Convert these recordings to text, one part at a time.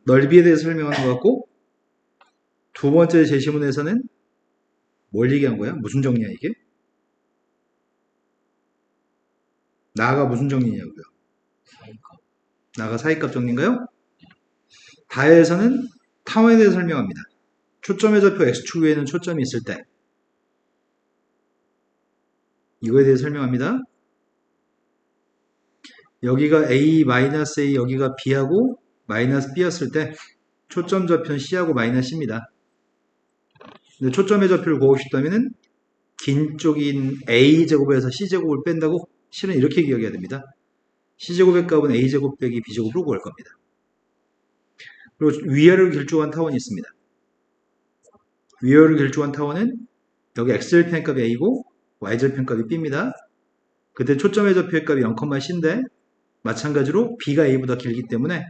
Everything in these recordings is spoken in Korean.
넓이에 대해서 설명하는 것 같고, 두 번째 제시문에서는 뭘 얘기한 거야? 무슨 정리야 이게? 나가 무슨 정리냐고요? 나가 사이값 정리인가요? 다에서는 타원에 대해서 설명합니다. 초점의 좌표 x축 위에는 초점이 있을 때 이거에 대해서 설명합니다. 여기가 a-a, 여기가 b하고 마이너스 b였을 때 초점 좌표는 c하고 마이너스 c입니다. 근데 초점의 좌표를 구하고 싶다면은 긴 쪽인 a제곱에서 c제곱을 뺀다고 실은 이렇게 기억해야 됩니다. c제곱의 값은 a제곱 빼기 b제곱으로 구할 겁니다. 그리고 위아래를 길쭉한 타원이 있습니다. 위아래를 길쭉한 타원은 여기 x절편 값이 a고 y절편 값이 b입니다. 그때 초점의 좌표의 값이 0,c인데 마찬가지로 b가 a보다 길기 때문에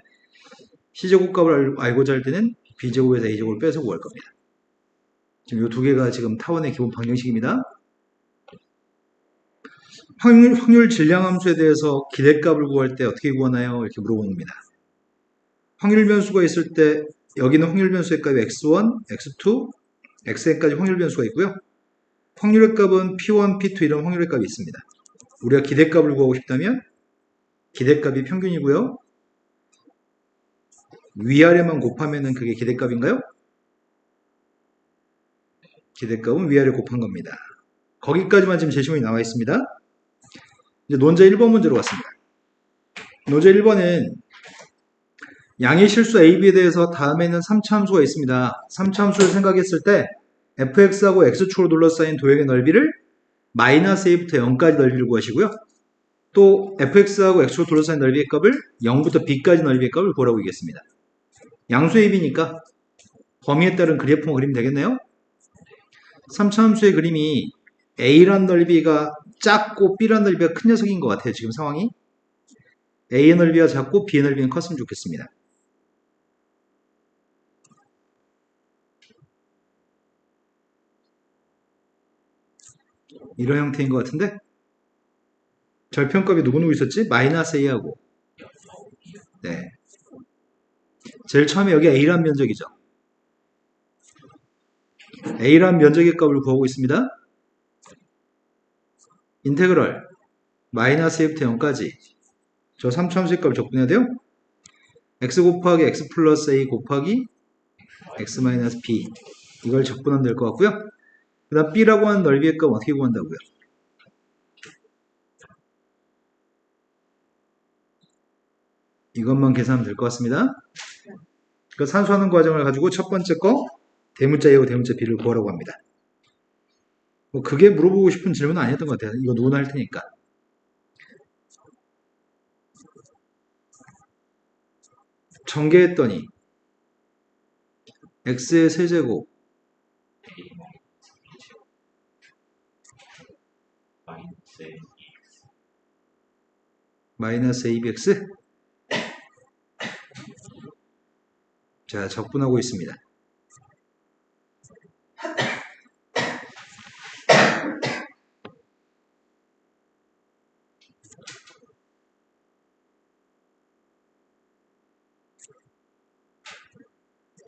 c제곱 값을 알고자 할 때는 b제곱에서 a제곱을 빼서 구할 겁니다. 지금 이 두 개가 지금 타원의 기본 방정식입니다. 확률 질량 함수에 대해서 기대값을 구할 때 어떻게 구하나요? 이렇게 물어봅니다. 확률 변수가 있을 때 여기는 확률 변수의 값이 x1, x2, xn까지 확률 변수가 있고요. 확률의 값은 p1, p2 이런 확률의 값이 있습니다. 우리가 기대값을 구하고 싶다면 기대값이 평균이고요. 위아래만 곱하면은 그게 기대값인가요? 기대값은 위아래 곱한 겁니다. 거기까지만 지금 제시문이 나와 있습니다. 이제 논제 1번 문제로 갔습니다. 논제 1번은 양의 실수 AB에 대해서 다음에는 3차 함수가 있습니다. 3차 함수를 생각했을 때 fx하고 x축으로 둘러싸인 도형의 넓이를 마이너스 a부터 0까지 넓이를 구하시고요. 또 fx하고 x축으로 둘러싸인 넓이의 값을 0부터 b까지 넓이의 값을 구하라고 얘기했습니다. 양수 AB니까 범위에 따른 그래프만 그리면 되겠네요. 3차 함수의 그림이 a란 넓이가 작고 b란 넓이가 큰 녀석인 것 같아요. 지금 상황이 a의 넓이가 작고 b의 넓이는 컸으면 좋겠습니다. 이런 형태인 것 같은데 절편값이 누구누구 있었지? 마이너스 a하고 네. 제일 처음에 여기 a란 면적이죠. a란 면적의 값을 구하고 있습니다. 인테그럴 마이너스 a부터 0까지 저 3차함수의 값을 적분해야 돼요. x 곱하기 x 플러스 a 곱하기 x 마이너스 b 이걸 적분하면 될 것 같고요. 그 다음 b라고 하는 넓이의 값 어떻게 구한다고요? 이것만 계산하면 될 것 같습니다. 그 산수하는 과정을 가지고 첫 번째 거 대문자 a하고 대문자 b를 구하라고 합니다. 뭐 그게 물어보고 싶은 질문은 아니었던 것 같아요. 이거 누구나 할 테니까. 전개했더니 x의 세제곱 마이너스 abx 자 적분하고 있습니다.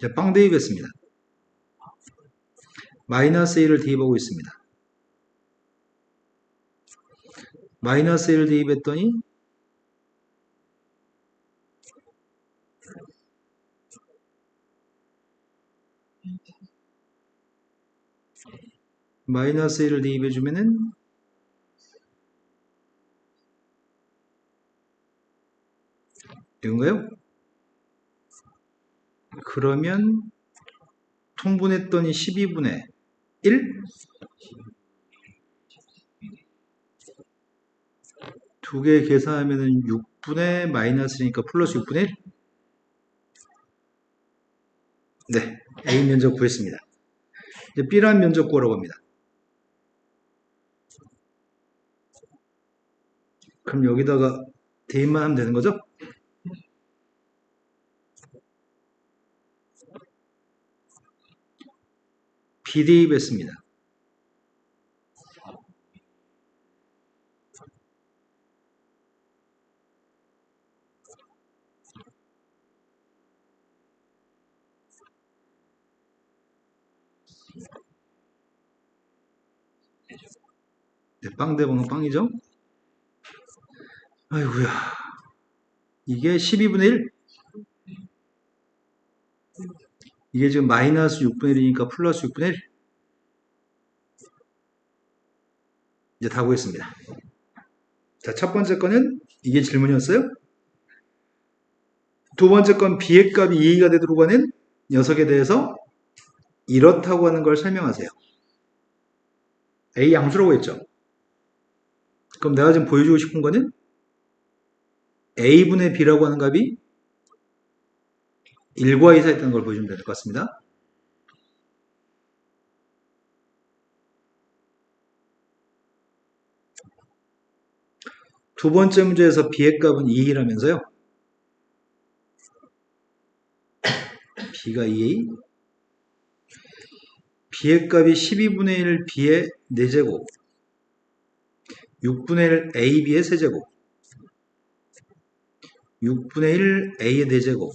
자, 빵 대입했습니다. 마이너스 1을 대입하고 있습니다. 마이너스 1을 대입했더니 마이너스 1을 대입해주면은 이건가요? 그러면 통분했더니 12분의 1? 두 개 계산하면은 6분의 마이너스니까 플러스 6분의 1? 네, A 면적 구했습니다. 이제 B란 면적 구하라고 합니다. 그럼 여기다가 대입만 하면 되는 거죠? B 대입했습니다. 네, 빵 대방은 빵이죠? 아이고야. 이게 12분의 1? 이게 지금 마이너스 6분의 1이니까 플러스 6분의 1? 이제 다 구했습니다. 자, 첫 번째 거는 이게 질문이었어요. 두 번째 건 b의 값이 2a가 되도록 하는 녀석에 대해서 이렇다고 하는 걸 설명하세요. a 양수라고 했죠. 그럼 내가 지금 보여주고 싶은 거는 a분의 b라고 하는 값이 1과 이사했다는 걸 보여주면 될 것 같습니다. 두 번째 문제에서 b의 값은 2a라면서요. b가 2a, b의 값이 12분의 1 b의 4제곱, 6분의 1 ab의 세제곱, 6분의 1 a의 4제곱,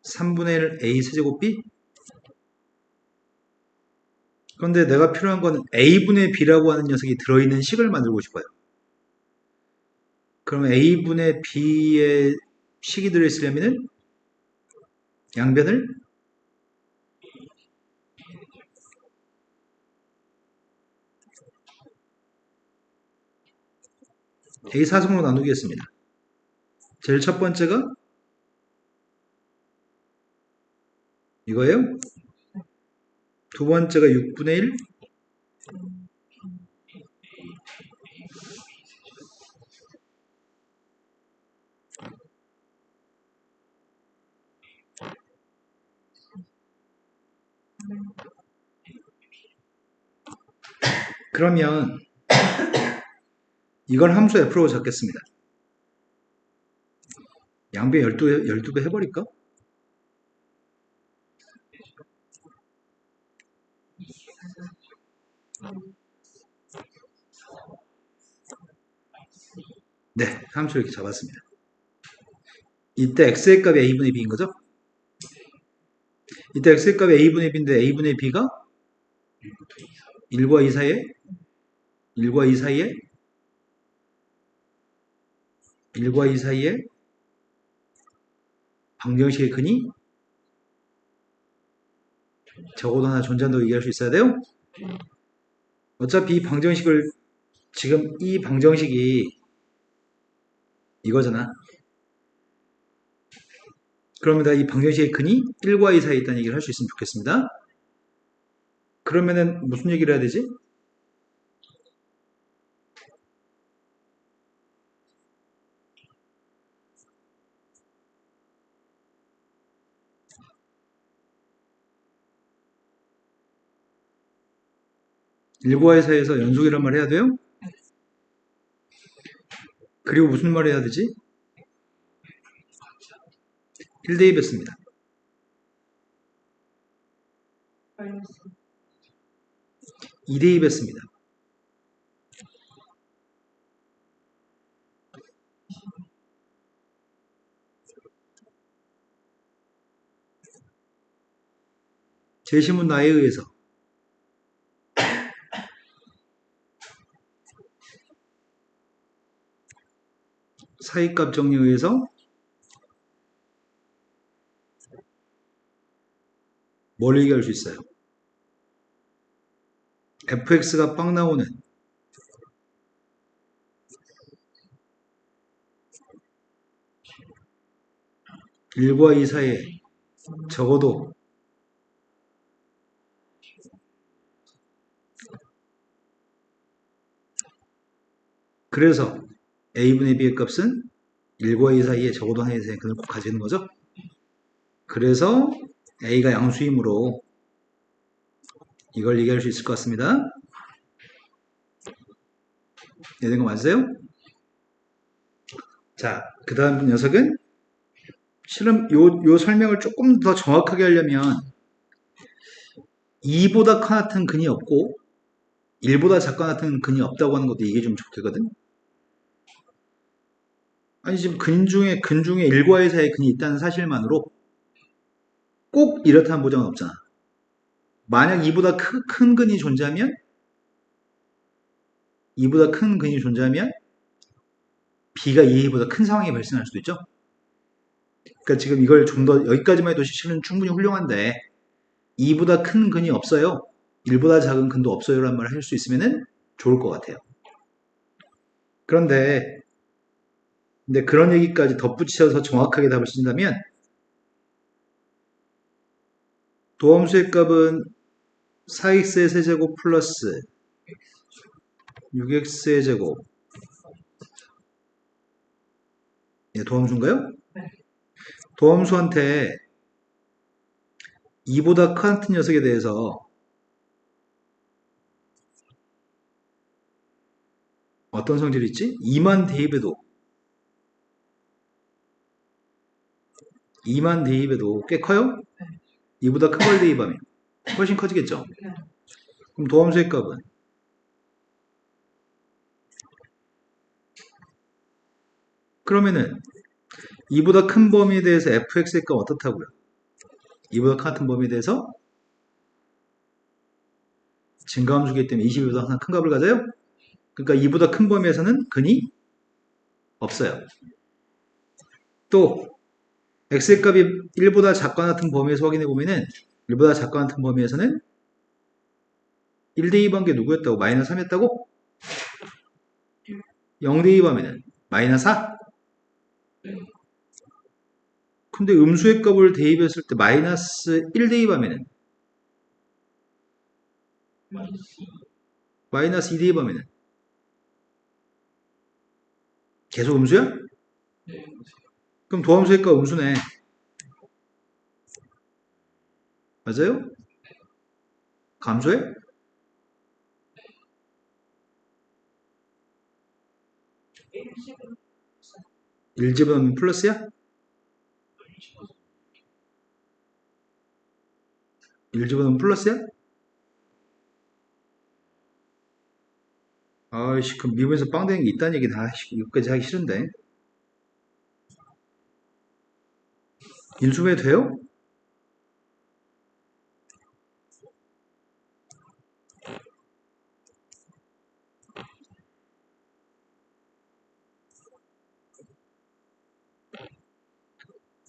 3분의 1 a 세제곱 b. 그런데 내가 필요한 건 a분의 b라고 하는 녀석이 들어있는 식을 만들고 싶어요. 그러면 a분의 b의 식이 들어있으려면 양변을 a4승으로 나누겠습니다. 제일 첫 번째가 이거예요. 두 번째가 6분의 1, 그러면 이걸 함수 f로 잡겠습니다. 양변 12배 해버릴까? 네, 함수 이렇게 잡았습니다. 이때 x의 값이 a분의 b인 거죠? 이때 x의 값이 a분의 b인데 a분의 b가 1과 2 사이에 1과 2 사이에 1과 2 사이에 방정식의 근이 적어도 하나 존재한다고 얘기할 수 있어야 돼요? 어차피 이 방정식을 지금 이 방정식이 이거잖아. 그러면 이 방정식의 근이 1과 2 사이에 있다는 얘기를 할 수 있으면 좋겠습니다. 그러면은 무슨 얘기를 해야 되지? 일과의 사이에서 연속이란 말 해야 돼요? 그리고 무슨 말 해야 되지? 1대2였습니다. 2대2였습니다. 제시문 나에 의해서 사이값 정리에 의해서 뭘 얘기할 수 있어요? fx가 빵 나오는 일과 2 사이에 적어도 그래서 a분의 b의 값은 1과 2 사이에 적어도 하나의 근을 꼭 가지는 거죠. 그래서 a가 양수이므로 이걸 얘기할 수 있을 것 같습니다. 이해된 거 맞으세요? 자, 그 다음 녀석은 실은 요 설명을 조금 더 정확하게 하려면 2보다 같은 근이 없고 1보다 작거나 같은 근이 없다고 하는 것도 이게 좀 좋거든. 아니 지금 근 중에 1과 2 사이에 근이 있다는 사실만으로 꼭 이렇다는 보장은 없잖아. 만약 이보다 큰 근이 존재하면 이보다 큰 근이 존재하면 B가 2A보다 큰 상황이 발생할 수도 있죠. 그러니까 지금 이걸 좀 더 여기까지만 해도 실은 충분히 훌륭한데 2보다 큰 근이 없어요. 1보다 작은 근도 없어요. 라는 말을 할 수 있으면 좋을 것 같아요. 그런데 근데 그런 얘기까지 덧붙여서 정확하게 답을 쓴다면 도함수의 값은 4x의 세제곱 플러스 6x의 제곱 예, 도함수인가요? 도함수한테 2보다 같은 녀석에 대해서 어떤 성질이 있지? 2만 대입해도 2만 대입해도 꽤 커요? 2보다 큰 걸 대입하면 훨씬 커지겠죠? 그럼 도함수의 값은 그러면은 2보다 큰 범위에 대해서 fx의 값 어떻다고요? 2보다 같은 범위에 대해서 증가함수기 때문에 22보다 항상 큰 값을 가져요? 그러니까 2보다 큰 범위에서는 근이 없어요. 또 x의 값이 1보다 작거나 같은 범위에서 확인해 보면은 1보다 작거나 같은 범위에서는 1 대입한 게 누구였다고? 마이너스 3이었다고? 0 대입하면은 마이너스 4? 근데 음수의 값을 대입했을 때 마이너스 1 대입하면은 마이너스 2 대입하면은 계속 음수야? 그럼 도함수의 값 음수네. 맞아요? 감소해? 1 집어넣으면 플러스야? 1 집어넣으면 플러스야? 아이씨, 그럼 미분에서 빵 되는 게 있다는 얘기다. 이거까지 하기 싫은데. 인수분해 돼요?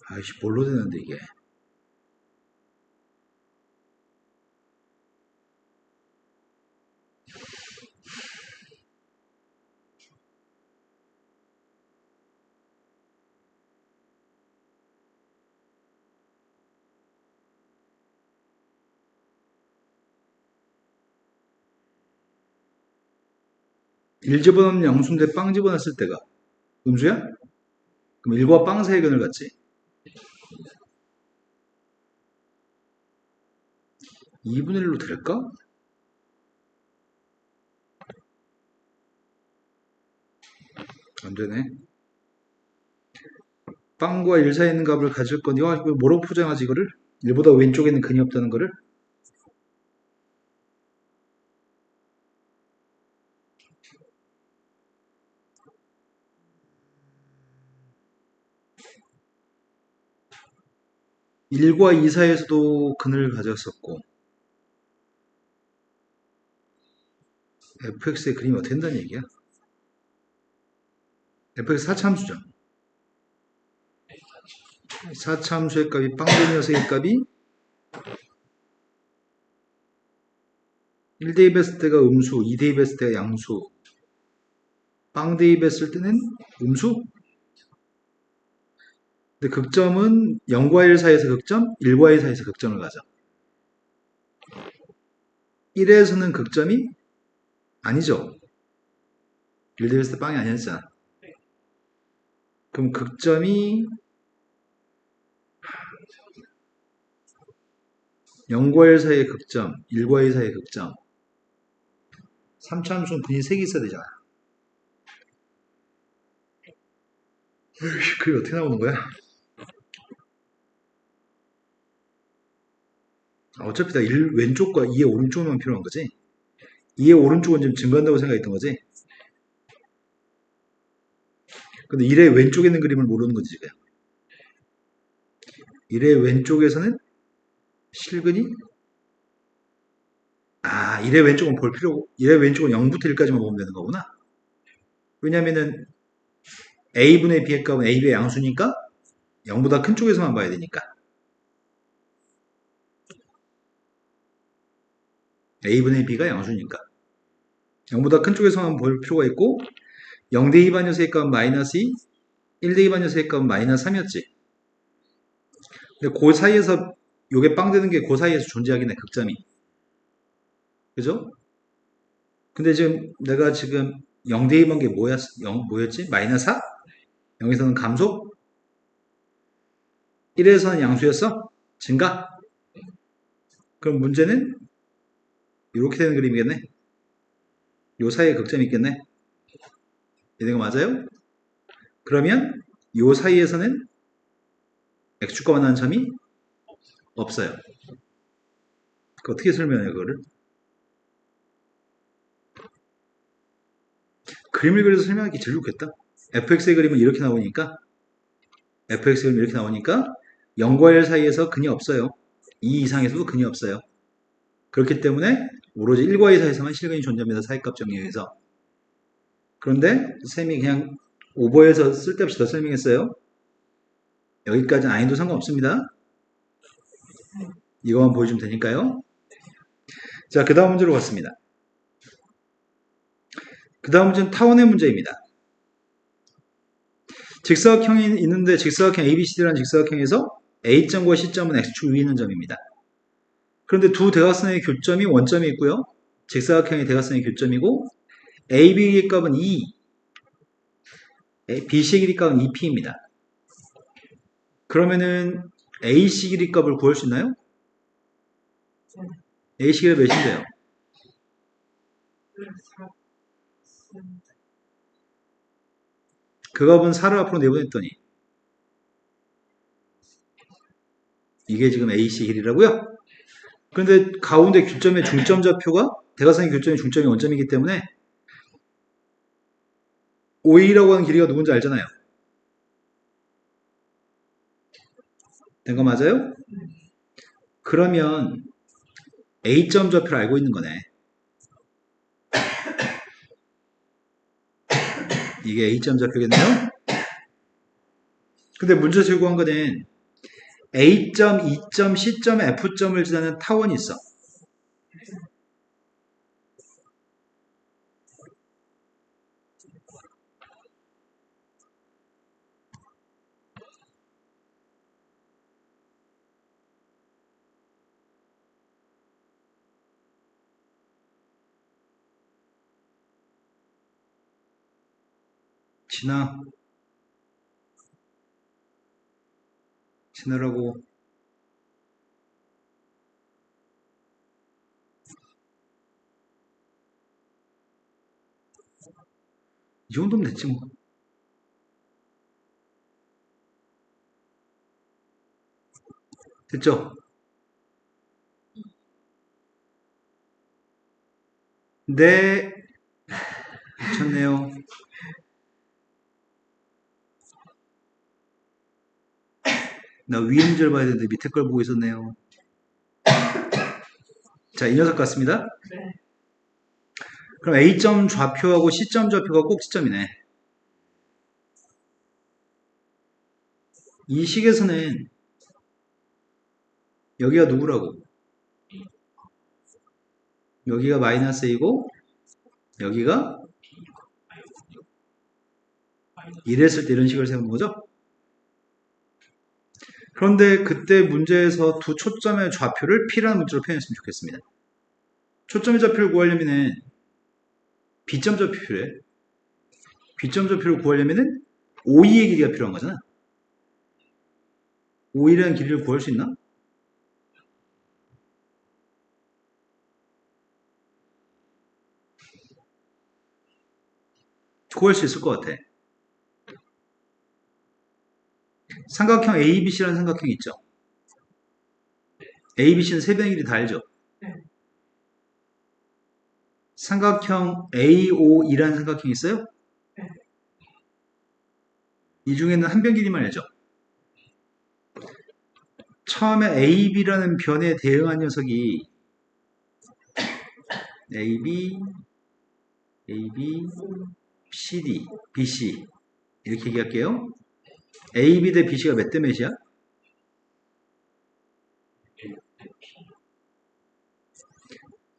아이씨, 뭘로 되는데 이게. 일 집어넣으면 양수인데 빵 집어넣었을 때가 음수야? 그럼 1과 빵 사이의 근을 갖지. 2분의 1로 될까? 안 되네. 빵과 1 사이에 있는 값을 가질 거니, 와, 이거 뭐라고 포장하지, 이거를? 1보다 왼쪽에 있는 근이 없다는 거를? 1과 2 사이에서도 근을 가졌었고, fx의 그림이 어떻게 된다는 얘기야? fx 4차함수죠. 4차함수의 값이 빵 되는 녀석의 값이 1 대입했을 때가 음수, 2 대입했을 때가 양수, 빵 대입했을 때는 음수? 근데 극점은 0과 1 사이에서 극점, 1과 2 사이에서 극점을 가져. 1에서는 극점이 아니죠. 1 대입했을 때 빵이 아니었잖아. 그럼 극점이 0과 1 사이의 극점, 1과 2 사이의 극점. 3차함수는 근이 3개 있어야 되잖아. 그게 어떻게 나오는 거야? 어차피 다 1 왼쪽과 2의 오른쪽만 필요한 거지. 2의 오른쪽은 지금 증가한다고 생각했던 거지. 근데 1의 왼쪽에 있는 그림을 모르는 거지 지금. 1의 왼쪽에서는 실근이 이래 왼쪽은 0부터 1까지만 보면 되는 거구나. 왜냐면은 a분의 b의 값은 ab의 양수니까 0보다 큰 쪽에서만 봐야 되니까. a분의 b가 양수니까. 0보다 큰 쪽에서만 볼 필요가 있고 0대 2 반여서의 값은 마이너스 2, 1대 2 반여서의 값은 마이너스 3이었지. 근데 그 사이에서 요게 빵 되는 게 그 사이에서 존재하긴 해, 극점이. 그죠? 근데 내가 지금 0대 2 번 게 뭐였지? 마이너스 4? 0에서는 감소? 1에서는 양수였어? 증가? 그럼 문제는 이렇게 되는 그림이겠네. 요 사이에 극점이 있겠네. 이거 맞아요? 그러면 요 사이에서는 x축과 만나는 점이 없어요. 어떻게 설명해요, 그거를? 그림을 그려서 설명하기 제일 좋겠다. fx의 그림은 이렇게 나오니까 fx의 그림이 이렇게 나오니까 0과 1 사이에서 근이 없어요. 2 이상에서도 근이 없어요. 그렇기 때문에 오로지 1과 2 사이에서만 실근이 존재합니다. 사이값 정리에 의해서. 그런데 쌤이 그냥 오버해서 쓸데없이 더 설명했어요. 여기까지 아니도 상관없습니다. 이거만 보여주면 되니까요. 자, 그 다음 문제로 갔습니다. 그 다음 문제는 타원의 문제입니다. 직사각형이 있는데 직사각형 ABCD라는 직사각형에서 A점과 C점은 X축 위에 있는 점입니다. 그런데 두 대각선의 교점이 원점이 있고요. 직사각형의 대각선의 교점이고 AB의 값은 2, BC의 길이값은 2P입니다. 그러면은 AC 길이값을 구할 수 있나요? AC 길이가 몇인데요? 그 값은 4를 앞으로 내보냈더니 이게 지금 AC 길이라고요? 그런데 가운데 교점의 중점 좌표가 대각선의 교점의 중점이 원점이기 때문에 OA라고 하는 길이가 누군지 알잖아요. 된 거 맞아요? 그러면 A점 좌표를 알고 있는 거네. 이게 A점 좌표겠네요. 근데 문제에서 요구한 거는 A점, E점, C점, F점을 지나는 타원이 있어. 지나라고. 이 정도면 됐지 뭐. 됐죠? 네. 미쳤네요. 나 위에 문제를 봐야 되는데 밑에 걸 보고 있었네요. 자, 이 녀석 같습니다. 그럼 A점 좌표하고 C점 좌표가 꼭지점이네. 이 식에서는 여기가 누구라고? 여기가 마이너스 A고 여기가 이랬을 때 이런 식을 세우는 거죠. 그런데 그때 문제에서 두 초점의 좌표를 P라는 문자로 표현했으면 좋겠습니다. 초점의 좌표를 구하려면은 B점 좌표 필요해. B점 좌표를 구하려면은 OE의 길이가 필요한 거잖아. OE라는 길이를 구할 수 있나? 구할 수 있을 것 같아. 삼각형 ABC라는 삼각형이 있죠. ABC는 세 변의 길이 다 알죠. 삼각형 AOE라는 삼각형이 있어요. 이 중에는 한 변 길이만 알죠. 처음에 AB라는 변에 대응한 녀석이 AB, AB, CD, BC 이렇게 얘기할게요. AB 대 BC가 몇 대 몇이야?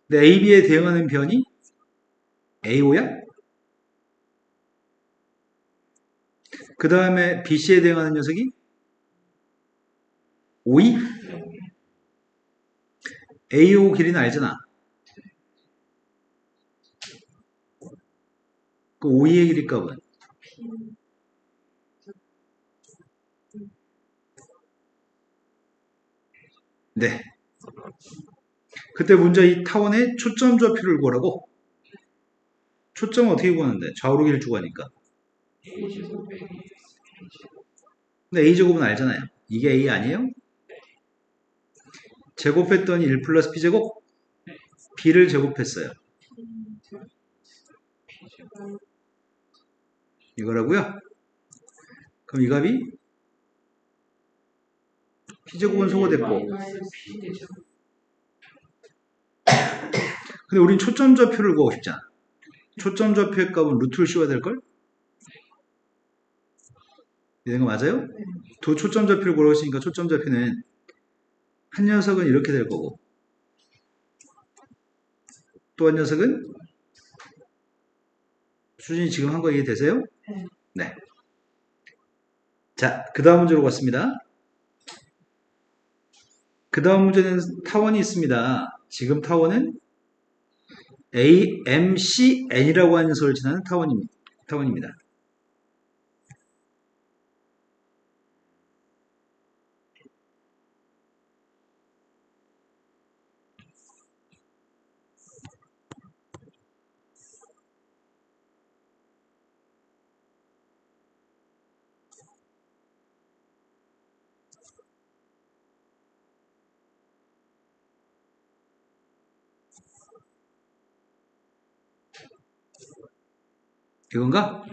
근데 AB에 대응하는 변이 AO야? 그 다음에 BC에 대응하는 녀석이 OE? AO 길이는 알잖아. 그 OE의 길이 값은? 네. 그때 문제 이 타원의 초점 좌표를 구하라고? 초점은 어떻게 구하는데? 좌우로 길을 주고 하니까. 근데 A제곱은 알잖아요. 이게 A 아니에요? 제곱했더니 1 플러스 B제곱? B를 제곱했어요. 이거라고요? 그럼 이 값이 B제곱은 소거됐고, 근데 우린 초점 좌표를 구하고 싶잖아. 초점 좌표의 값은 루트를 씌워야 될걸? 이런 거 맞아요? 두 초점 좌표를 구하고 있으니까 초점 좌표는 한 녀석은 이렇게 될 거고, 또 한 녀석은 수진이 지금 한 거 이해되세요? 네. 자, 그 다음 문제로 갔습니다. 그 다음 문제는 타원이 있습니다. 지금 타원은 AMCN이라고 하는 녀석을 지나는 타원입니다. 이건가?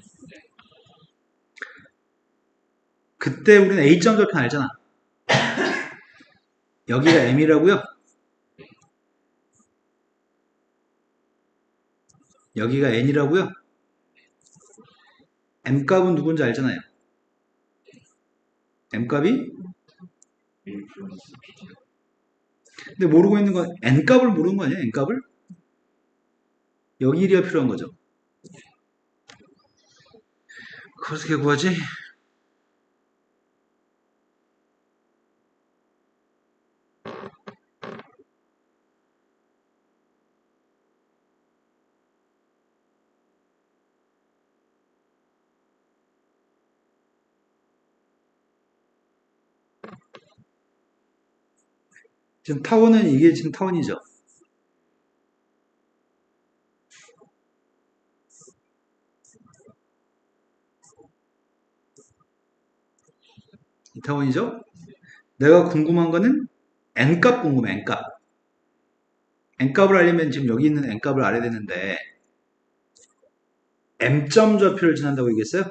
그때 우리는 A점 좌표 알잖아. 여기가 M이라고요. 여기가 N이라고요. M값은 누군지 알잖아요. M값이? 근데 모르고 있는 건 N값을 모르는 거 아니야? N값을? 여기 일이가 필요한 거죠. 그걸 어떻게 구하지? 지금 타원은 이게 지금 타원이죠. 이 타원이죠. 내가 궁금한 거는 N값 궁금해. N값. N값을 알려면 지금 여기 있는 N값을 알아야 되는데 M점 좌표를 지난다고 얘기했어요?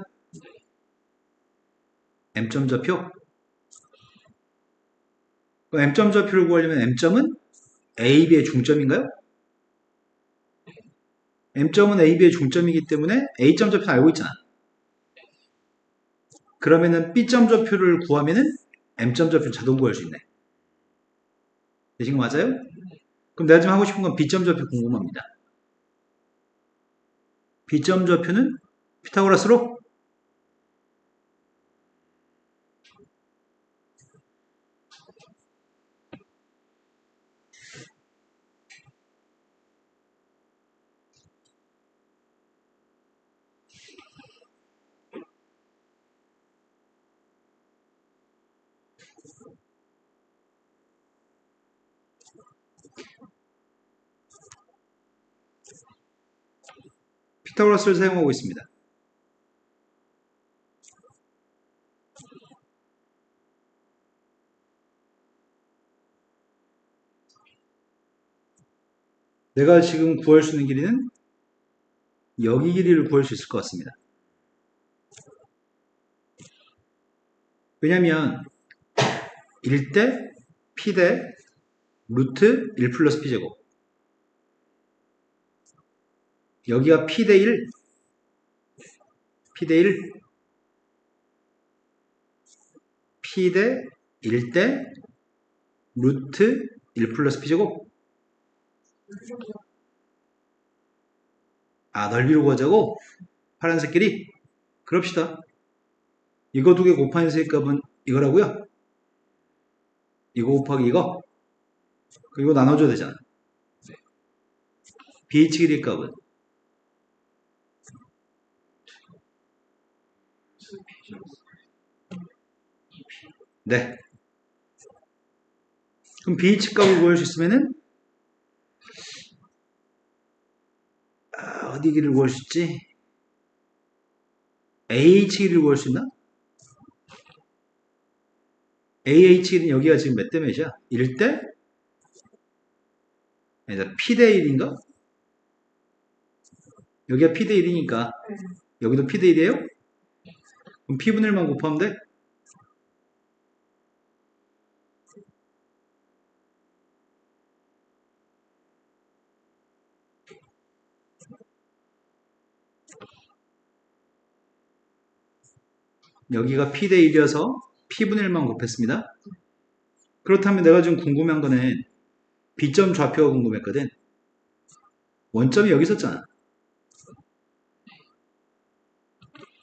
M점 좌표? 그럼 M점 좌표를 구하려면 M점은 AB의 중점인가요? M점은 AB의 중점이기 때문에 A점 좌표는 알고 있잖아. 그러면은 B점 좌표를 구하면은 M점 좌표를 자동 구할 수 있네. 되신 거 맞아요? 그럼 내가 지금 하고 싶은 건 B점 좌표 궁금합니다. B점 좌표는 피타고라스로 피타고라스를 사용하고 있습니다. 내가 지금 구할 수 있는 길이는 여기 길이를 구할 수 있을 것 같습니다. 왜냐면 1대 P대 루트 1 플러스 P제곱 여기가 P 대 1, P 대 1, P 대 1 대 루트 1 플러스 P제곱. 아, 넓이로 구하자고? 파란색 길이? 그럽시다. 이거 두 개 곱한 색 값은 이거라고요? 이거 곱하기 이거? 이거 나눠줘야 되잖아. BH 길이 값은? 네. 그럼 BH 값을 구할 수 있으면은 어디 길이를 구할 수 있지? AH 길이를 구할 수 있나? AH 길이는 여기가 지금 몇 대 몇이야? 1대? 아니다, P 대 1인가? 여기가 P 대 1이니까 여기도 P 대 1이에요? 그럼 P분의 1만 곱하면 돼? 여기가 P 대 1이어서 P분의 1만 곱했습니다. 그렇다면 내가 지금 궁금한 거는 B점 좌표가 궁금했거든. 원점이 여기 있었잖아.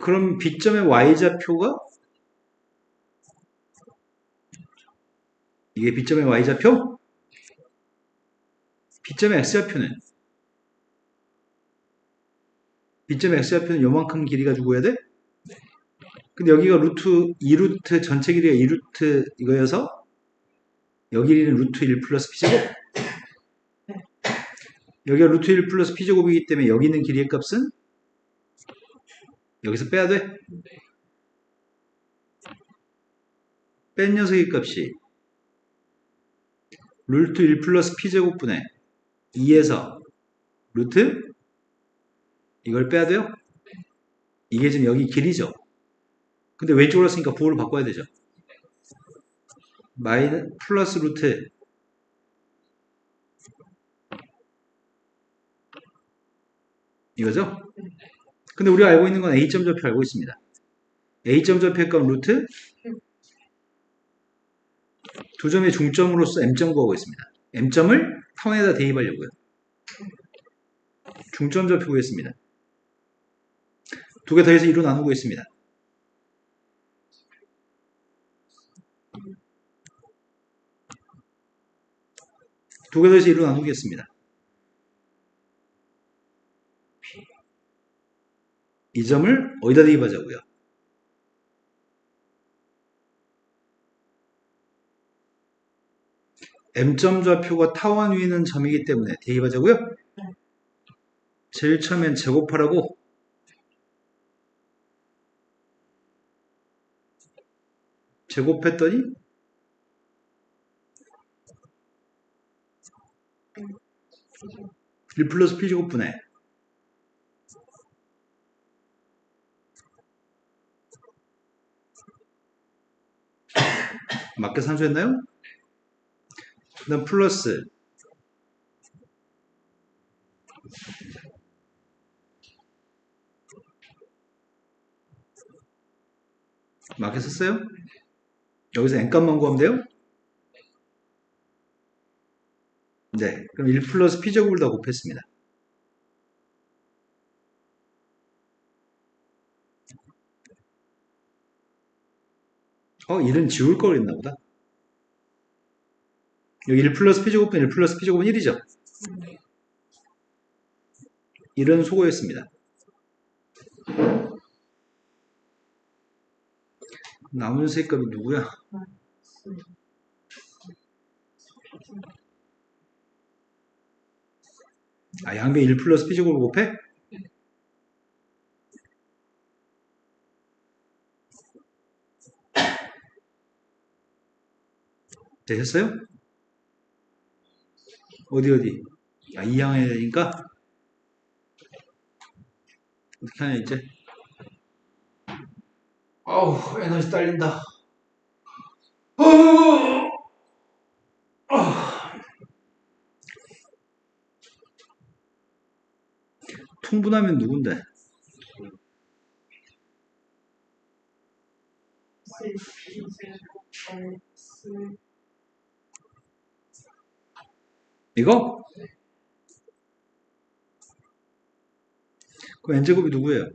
그럼 B점의 Y좌표가 이게 B점의 Y좌표? B점의 X좌표는? B점의 X좌표는 요만큼 길이 가지고 해야 돼? 근데 여기가 루트 2루트 전체 길이가 2루트 이거여서 여기 길이는 루트 1 플러스 P제곱. 여기가 루트 1 플러스 P제곱이기 때문에 여기 있는 길이의 값은 여기서 빼야 돼? 뺀 녀석의 값이 루트 1 플러스 P제곱분의 2에서 루트 이걸 빼야 돼요? 이게 지금 여기 길이죠. 근데 왼쪽으로 쓰니까 부호를 바꿔야 되죠. 마이너스 플러스 루트 이거죠? 근데 우리가 알고 있는 건 A점 좌표 알고 있습니다. A점 좌표의 값 루트 두 점의 중점으로서 M점 구하고 있습니다. M점을 타원에다 대입하려고요. 중점 좌표 구했습니다. 두 개 더해서 2로 나누고 있습니다. 두 개 더해서 2로 나누겠습니다. 이 점을 어디다 대입하자고요? M점 좌표가 타원 위에 있는 점이기 때문에 대입하자고요? 제일 처음엔 제곱하라고 제곱했더니 1 플러스 P제곱분의 맞게 산수했나요? 그 다음 플러스 맞게 썼어요? 여기서 n값만 구하면 돼요? 네, 그럼 1 플러스 P제곱을 다 곱했습니다. 일은 지울 걸 그랬나 보다. 여기 1 플러스 P제곱은 1 플러스 P제곱은 1이죠? 1은 소거했습니다. 남은 세값이 누구야? 양변 1 플러스 P제곱을 곱해? 되셨어요? 어디? 이 양해야 되니까? 어떻게 하냐, 이제? 아우, 에너지 딸린다. 통분하면 누군데? 이거? 그럼 n제곱이 누구예요?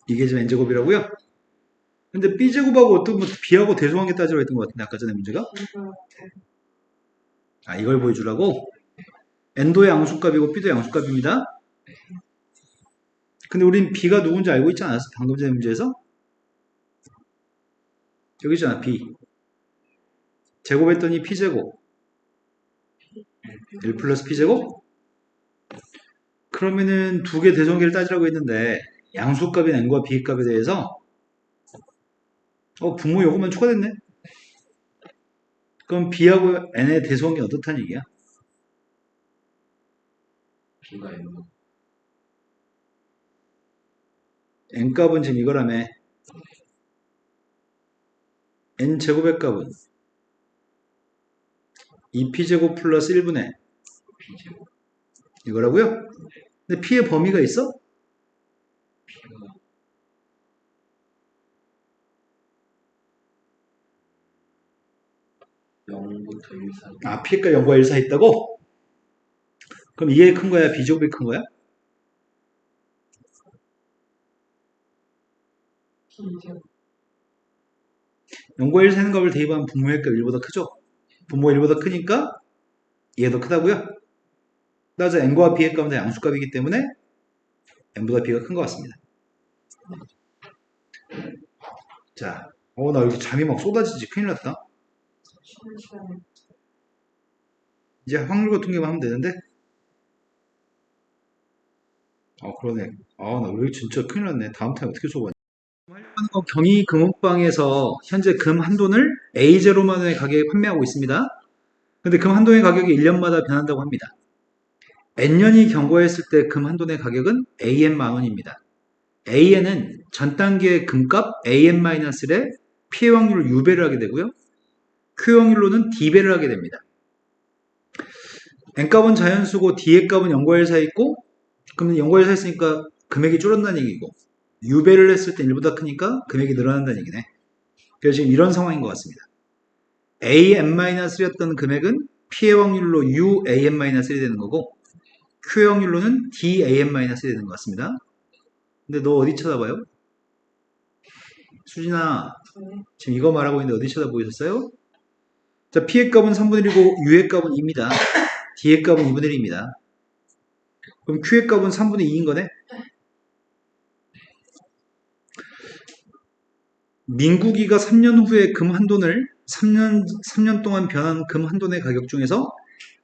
이게 지금 n제곱이라고요? 근데 b제곱하고 어떤 뭐 b하고 대소관계 따지러 했던 것 같은데 아까 전에 문제가? 아 이걸 보여주라고? n도 양수값이고 b도 양수값입니다. 근데 우린 b가 누군지 알고 있지 않았어? 방금 전에 문제에서? 여기 있잖아 b 제곱했더니 p제곱 1 플러스 p제곱? 그러면은 두 개 대소관계를 따지라고 했는데 양수값인 n과 b값에 대해서 분모 요것만 추가됐네? 그럼 b하고 n의 대소관계 어떻다는 얘기야? B가 N n값은 지금 이거라며 n제곱의 값은 2p제곱 플러스 1분의 B제곱 이거라고요? 근데 p의 범위가 있어? B가 0부터 1 사이 아 p가 0과 1 사이 있다고? 그럼 이게 큰 거야? b제곱이 큰 거야? B제곱 0과 1 사이는 값을 대입하면 분모의 값 1보다 크죠? 분모 1보다 크니까 얘가 더 크다고요? 따라서 n과 b의 값은 다 양수값이기 때문에 n보다 b가 큰 것 같습니다. 자, 나 여기 잠이 막 쏟아지지. 큰일 났다. 쉬는 시간에 이제 확률과 통계만 하면 되는데. 그러네. 나 왜 진짜 큰일 났네. 다음 타임 어떻게 수업하냐. 하려고 하는 건 경희 금옥방에서 현재 금 한돈을 A0만원의 가격에 판매하고 있습니다. 근데 금 한돈의 가격이 1년마다 변한다고 합니다. N년이 경과했을 때 금 한돈의 가격은 AN 만원입니다. AN은 전 단계의 금값 AN-1의 피해 확률을 U배를 하게 되고요. Q 확률로는 D배를 하게 됩니다. N값은 자연수고 D의 값은 0과 1 사이 있고 그러면 0과 1 사이 있으니까 금액이 줄어든다는 얘기고 U배를 했을 때 1보다 크니까 금액이 늘어난다는 얘기네. 그래서 지금 이런 상황인 것 같습니다. AN-3였던 금액은 피해 확률로 UAN-1이 되는 거고 Q 확률로는 DAN-1이 되는 것 같습니다. 근데 너 어디 쳐다봐요? 수진아 네. 지금 이거 말하고 있는데 어디 쳐다보셨어요? 자, P의 값은 3분의 1이고 U의 값은 2입니다. D의 값은 2분의 1입니다. 그럼 Q의 값은 3분의 2인 거네? 민국이가 3년 후에 금 한돈을 3년 동안 변한 금 한돈의 가격 중에서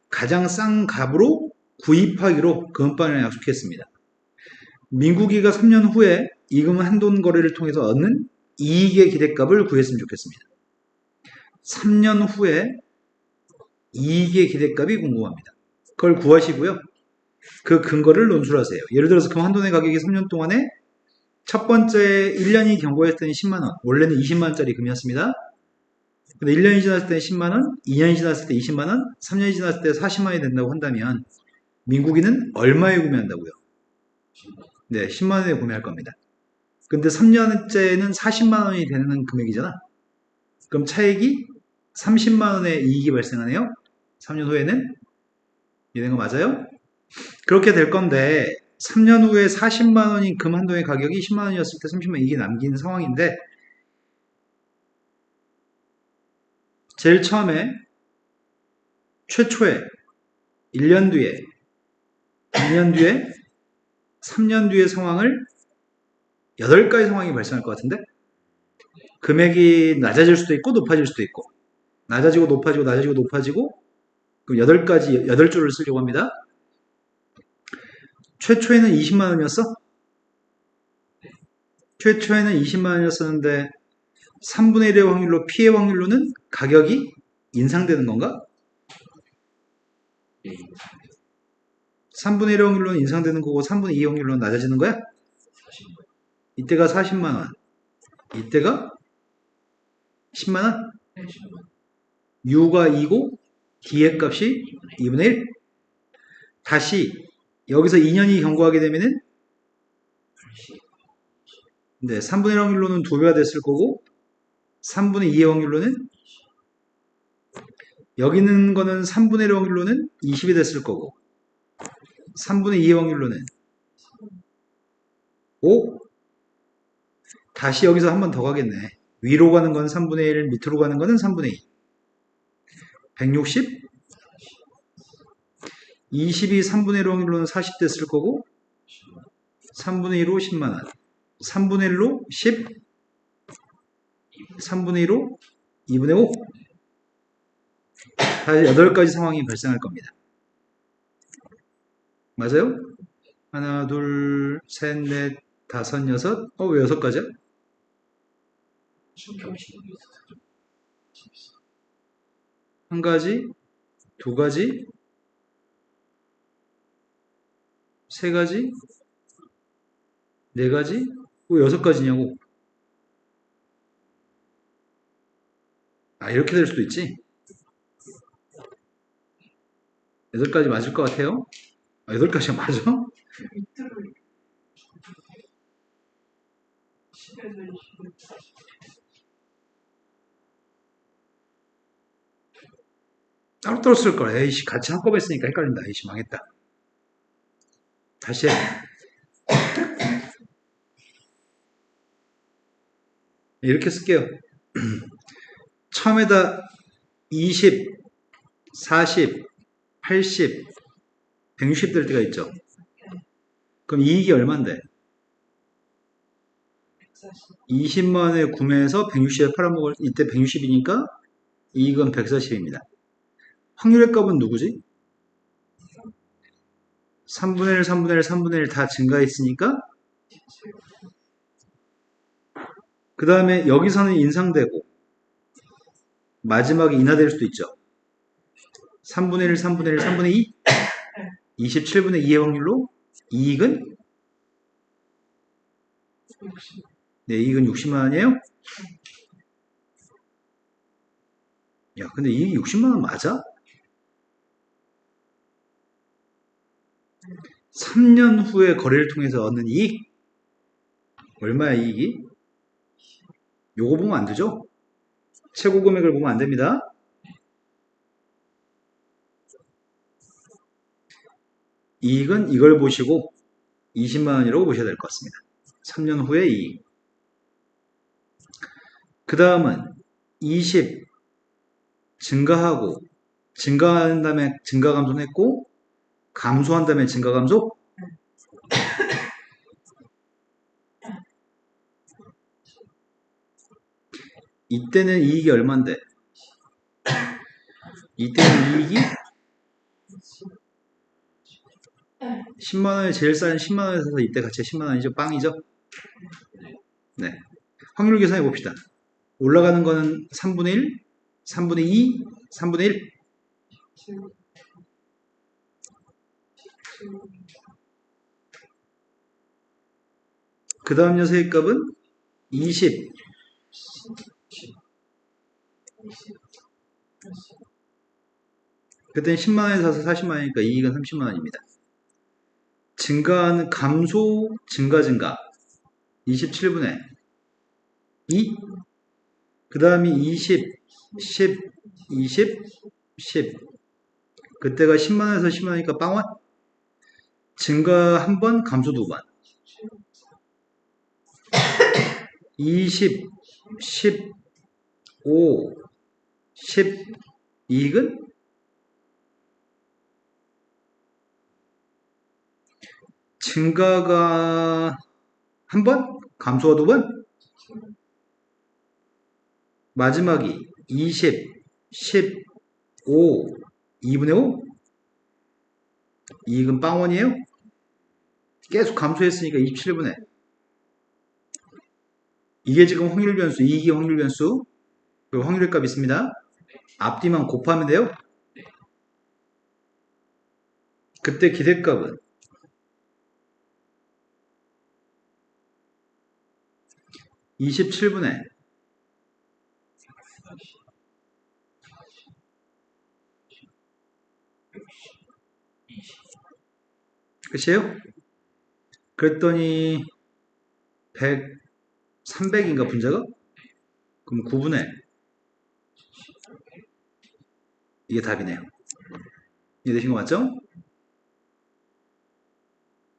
가장 싼 값으로 구입하기로 금은방이랑 약속했습니다. 민국이가 3년 후에 이금 한돈 거래를 통해서 얻는 이익의 기대값을 구했으면 좋겠습니다. 3년 후에 이익의 기대값이 궁금합니다. 그걸 구하시고요. 그 근거를 논술하세요. 예를 들어서 금 한돈의 가격이 3년 동안에 첫 번째 1년이 경과했을 때는 10만원, 원래는 20만원짜리 금이었습니다. 근데 1년이 지났을 때 10만원, 2년이 지났을 때 20만원, 3년이 지났을 때 40만원이 된다고 한다면 민국이는 얼마에 구매한다고요? 네, 10만원에 구매할 겁니다. 근데 3년째는 40만원이 되는 금액이잖아. 그럼 차액이 30만원의 이익이 발생하네요. 3년 후에는 이해된 거 맞아요? 그렇게 될 건데 3년 후에 40만원인 금 한돈의 가격이 10만원이었을 때 30만원 이익이 남긴 상황인데 제일 처음에 최초에 1년 뒤에 2년 뒤에 3년 뒤의 상황을 8가지 상황이 발생할 것 같은데 금액이 낮아질 수도 있고 높아질 수도 있고 낮아지고 높아지고 낮아지고 높아지고 그럼 8줄을 쓰려고 합니다. 최초에는 20만원이었어? 최초에는 20만원이었었는데 3분의 1의 확률로 피해 확률로는 가격이 인상되는 건가? 예 3분의 1의 확률로는 인상되는 거고 3분의 2의 확률로는 낮아지는 거야? 40만 이때가 40만 원. 이때가 10만 원. 네, 10만. U가 2고 D의 값이 2분의 1. 다시 여기서 2년이 경고하게 되면은 3분의 1 확률로는 2배가 됐을 거고 3분의 2의 확률로는 여기 있는 거는 3분의 1 확률로는 20이 됐을 거고 3분의 2의 확률로는 5. 다시 여기서 한 번 더 가겠네. 위로 가는 건 3분의 1, 밑으로 가는 거는 3분의 2. 160. 20이 3분의 1 확률로는 40 됐을 거고 3분의 1로 10만 원. 3분의 1로 10. 3분의 1로 2분의 5. 다시 8가지 상황이 발생할 겁니다. 맞아요? 하나, 둘, 셋, 넷, 다섯, 여섯. 왜 6가지야? 겹치는 게 있어서. 한 가지, 두 가지, 세 가지, 네 가지, 왜 6가지냐고. 이렇게 될 수도 있지. 8가지 맞을 것 같아요? 8가지가 맞아? 밑으로 10에서 20. 따로따로 쓸 걸. 에이씨, 같이 한꺼번에 쓰니까 헷갈린다. 에이씨, 망했다. 다시 해. 이렇게 쓸게요. 처음에다 20, 40, 80, 160 될 때가 있죠. 그럼 이익이 얼만데? 140. 20만 원에 구매해서 160에 팔아먹을, 이때 160이니까 이익은 140입니다. 확률의 값은 누구지? 3분의 1, 3분의 1, 3분의 1 다 증가했으니까 그 다음에 여기서는 인상되고 마지막에 인하될 수도 있죠. 3분의 1, 3분의 1, 3분의 2 27분의 2의 확률로 이익은 60. 네, 이익은 60만 원이에요? 야, 근데 이익이 60만 원 맞아? 3년 후에 거래를 통해서 얻는 이익? 얼마야 이익이? 요거 보면 안 되죠? 최고 금액을 보면 안 됩니다. 이익은 이걸 보시고 20만 원이라고 보셔야 될 것 같습니다. 3년 후의 이익. 그 다음은 20 증가하고 증가한 다음에 증가 감소했고 감소한 다음에 증가 감소? 이때는 이익이 얼만데? 이때는 이익이 10만 원에 제일 싼 10만 원에 사서 이때 가치가 10만 원이죠. 빵이죠. 네. 확률 계산해 봅시다. 올라가는 거는 3분의 1, 3분의 2, 3분의 1. 7. 그 다음 녀석의 값은 20. 20. 그때는 10만 원에 사서 40만 원이니까 이익은 30만 원입니다. 증가하는 감소, 증가. 27분의 2. 그 다음이 20, 10, 20, 10. 그때가 10만 원에서 10만 원이니까 빵원. 증가 한 번, 감소 두 번. 20, 10, 5, 10. 이익은 증가가 한 번, 감소가 두 번. 마지막이 20, 10, 5, 2분의 5. 이익은 빵원이에요. 계속 감소했으니까 27분의. 이게 지금 확률 변수, 이익이 확률 변수. 그리고 확률의 값 있습니다. 앞뒤만 곱하면 돼요. 그때 기대값은 27분의 끝이에요? 그랬더니 100, 300인가 분자가? 그럼 9분의 이게 답이네요. 이해되신 거 맞죠?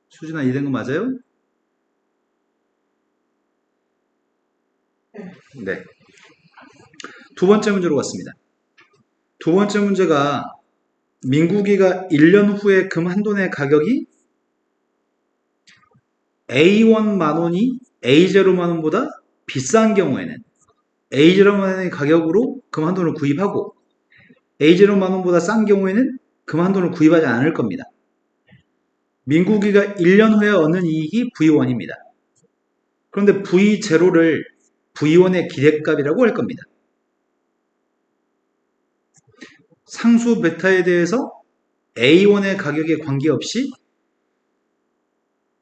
수진아 이해된 거 맞아요? 네. 두 번째 문제로 갔습니다. 두 번째 문제가 민국이가 1년 후에 금 한 돈의 가격이 A1 만원이 A0 만원보다 비싼 경우에는 A0 만원의 가격으로 금 한 돈을 구입하고 A0 만원보다 싼 경우에는 금 한 돈을 구입하지 않을 겁니다. 민국이가 1년 후에 얻는 이익이 V1입니다. 그런데 V0를 V1의 기대값이라고 할 겁니다. 상수 베타에 대해서 A1의 가격에 관계없이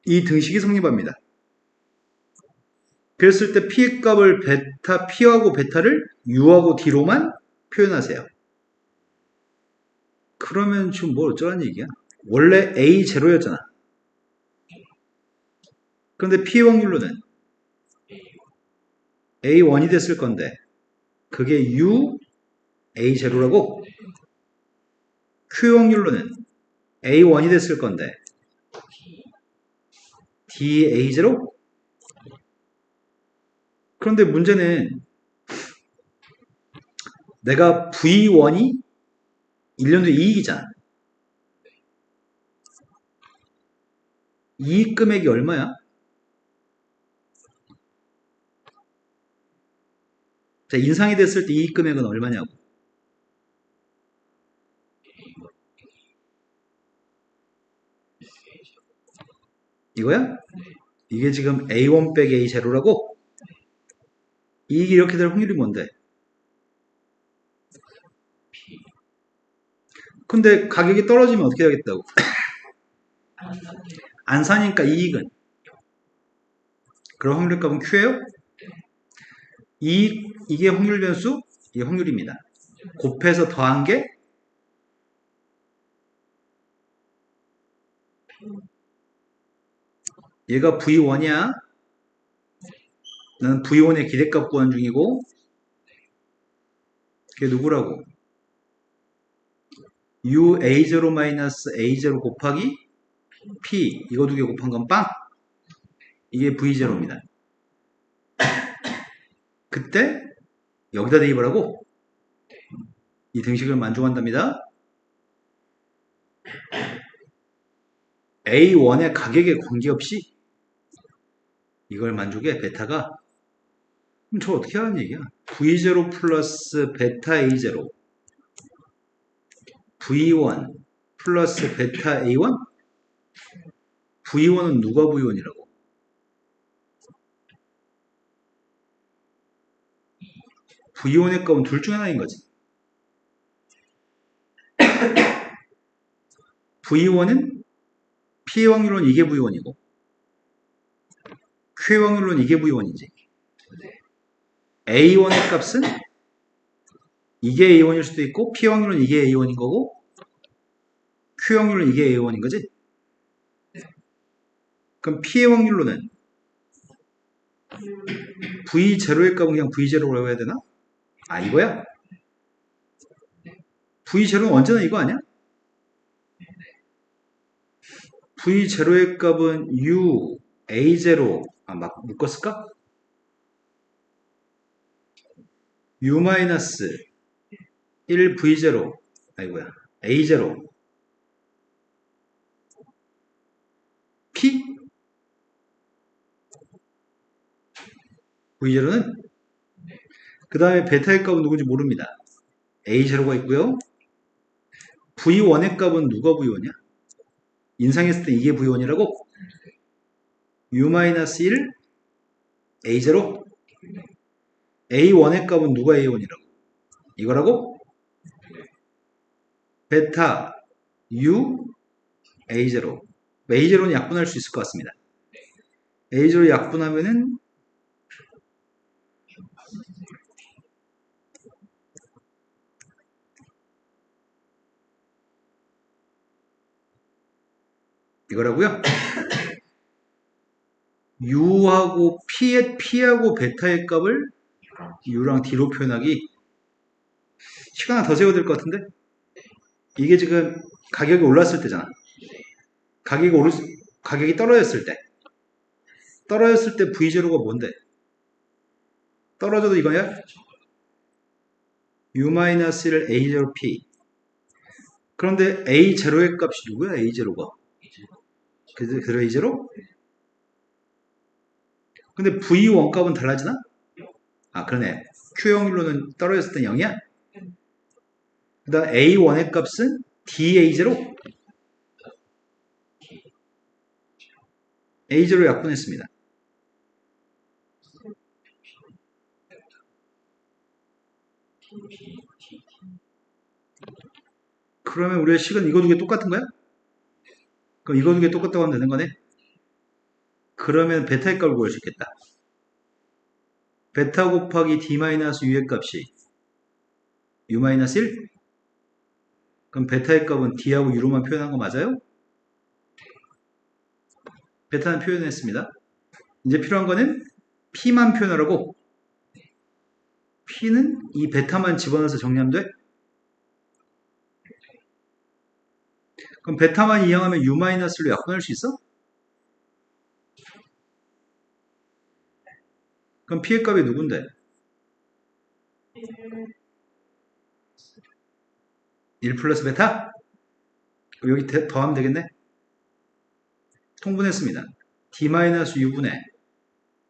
이 등식이 성립합니다. 그랬을 때 P의 값을 베타, P하고 베타를 U하고 D로만 표현하세요. 그러면 지금 뭘 어쩌라는 얘기야? 원래 A0였잖아. 그런데 P의 확률로는 A1이 됐을 건데 그게 U A0라고, Q의 확률로는 A1이 됐을 건데 D A0? 그런데 문제는 내가 V1이 1년 뒤 이익이잖아. 이익 금액이 얼마야? 자, 인상이 됐을 때 이익 금액은 얼마냐고. 이거야? 이게 지금 A1 빼기 A0라고? 이익이 이렇게 될 확률이 뭔데? 근데 가격이 떨어지면 어떻게 하겠다고? 안 사니까 이익은? 그럼 확률값은 Q예요? 이게 확률 변수? 이게 확률입니다. 곱해서 더한 게 얘가 V1이야. 나는 V1의 기대값 구한 중이고 그게 누구라고? UA0-A0 곱하기 P 이거 두 개 곱한 건 빵? 이게 V0입니다. 그때 여기다 대입을 하고 이 등식을 만족한답니다. A1의 가격에 관계없이 이걸 만족해 베타가. 그럼 저 어떻게 하는 얘기야? V0 플러스 베타 A0 V1 플러스 베타 A1? V1은 누가 V1이라고? V1의 값은 둘 중에 하나인 거지. V1은 P의 확률은 이게 V1이고 Q의 확률은 이게 V1이지. A1의 값은 이게 A1일 수도 있고 P의 확률은 이게 A1인 거고 Q의 확률은 이게 A1인 거지. 그럼 P의 확률로는 V0의 값은 그냥 V0라고 해야 되나? 아 이거야? V0는 언제나 이거 아니야? V0의 값은 U, A0 막 묶었을까? U-1 V0 아이고야 A0 P V0는 그 다음에 베타의 값은 누군지 모릅니다. A0가 있고요. V1의 값은 누가 V1이야? 인상했을 때 이게 V1이라고? U-1 A0 A1의 값은 누가 A1이라고? 이거라고? 베타 U A0 A0는 약분할 수 있을 것 같습니다. A0 약분하면은 이거라고요? U하고 P하고 베타의 값을 U랑 D로 표현하기. 시간 하나 더 세워야 될 것 같은데? 이게 지금 가격이 올랐을 때잖아. 가격이 떨어졌을 때. 떨어졌을 때 V0가 뭔데? 떨어져도 이거야? U-1을 A0P. 그런데 A0의 값이 누구야? A0가. 그대로 A0? 근데 V1 값은 달라지나? 아, 그러네. Q형률로는 떨어졌을 땐 0이야? 그 다음 A1의 값은 DA0? A0 약분했습니다. 그러면 우리의 식은 이거 두 개 똑같은 거야? 그럼 이거 두 개 똑같다고 하면 되는 거네? 그러면 베타의 값을 구할 수 있겠다. 베타 곱하기 D-U의 값이 U-1? 그럼 베타의 값은 D하고 U로만 표현한 거 맞아요? 베타는 표현했습니다. 이제 필요한 거는 P만 표현하라고. P는 이 베타만 집어넣어서 정리하면 돼? 그럼 베타만 이항하면 U-로 약분할 수 있어? 그럼 P의 값이 누군데? 1 플러스 베타? 그럼 여기 더하면 되겠네? 통분했습니다. D-U분의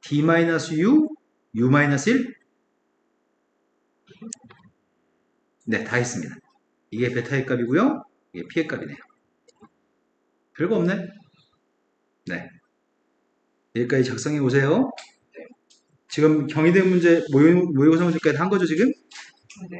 D-U, U-1? 네, 다 했습니다. 이게 베타의 값이고요. 이게 P의 값이네요. 별거 없네? 네. 여기까지 작성해 보세요. 지금 경희대 문제, 모의고사 문제까지 한 거죠, 지금? 네.